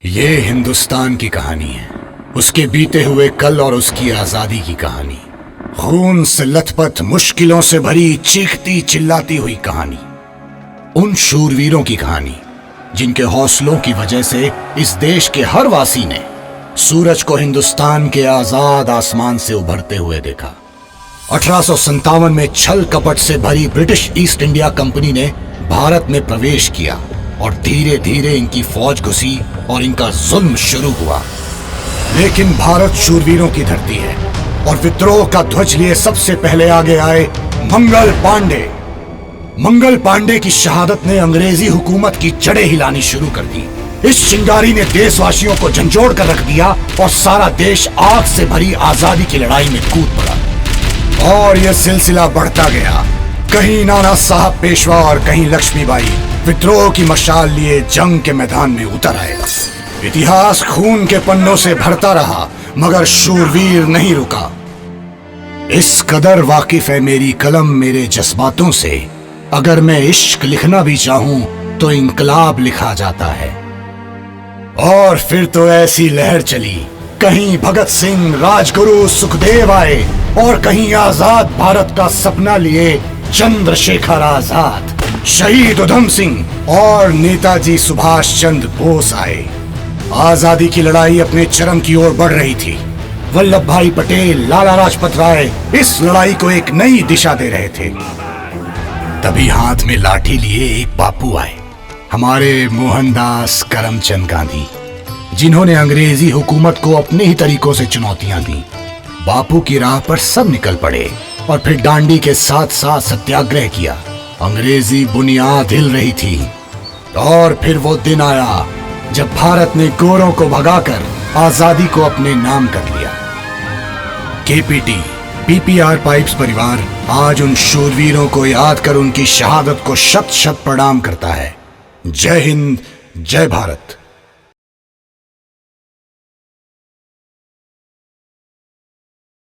ये हिंदुस्तान की कहानी है, उसके बीते हुए कल और उसकी आजादी की कहानी। खून से लथपथ, मुश्किलों से भरी, चीखती चिल्लाती हुई कहानी। उन शूरवीरों की कहानी जिनके हौसलों की वजह से इस देश के हर वासी ने सूरज को हिंदुस्तान के आजाद आसमान से उभरते हुए देखा। 1857 में छल कपट से भरी ब्रिटिश ईस्ट इंडिया कंपनी ने भारत में प्रवेश किया और धीरे धीरे इनकी फौज घुसी और इनका जुल्म शुरू हुआ। लेकिन भारत शूरवीरों की धरती है और विद्रोह का ध्वज लिए सबसे पहले आगे आए मंगल पांडे। मंगल पांडे की शहादत ने अंग्रेजी हुकूमत की जड़ें हिलानी शुरू कर दी। इस चिंगारी ने देशवासियों को झंझोड़ कर रख दिया और सारा देश आग से भरी आजादी की लड़ाई में कूद पड़ा। और यह सिलसिला बढ़ता गया। कहीं नाना साहब पेशवा और कहीं लक्ष्मीबाई विद्रोह की मशाल लिए जंग के मैदान में उतर आए। इतिहास खून के पन्नों से भरता रहा मगर शूरवीर नहीं रुका। इस कदर वाकिफ है मेरी कलम मेरे जज्बातों से, अगर मैं इश्क लिखना भी चाहूं तो इंकलाब लिखा जाता है। और फिर तो ऐसी लहर चली, कहीं भगत सिंह, राजगुरु, सुखदेव आए और कहीं आजाद भारत का सपना लिए चंद्रशेखर आजाद, शहीद उधम सिंह और नेताजी सुभाष चंद्र बोस आए। आजादी की लड़ाई अपने चरम की ओर बढ़ रही थी। वल्लभ भाई पटेल, लाला लाजपत राय इस लड़ाई को एक नई दिशा दे रहे थे। तभी हाथ में लाठी लिए एक बापू आए, हमारे मोहनदास करमचंद गांधी, जिन्होंने अंग्रेजी हुकूमत को अपने ही तरीकों से चुनौतियां दी। बापू की राह पर सब निकल पड़े और फिर डांडी के साथ साथ सत्याग्रह किया। अंग्रेजी बुनियाद हिल रही थी। और फिर वो दिन आया जब भारत ने गोरों को भगाकर आजादी को अपने नाम कर लिया। केपीटी, पीपीआर पाइप्स परिवार आज उन शूरवीरों को याद कर उनकी शहादत को शत शत प्रणाम करता है। जय हिंद, जय भारत।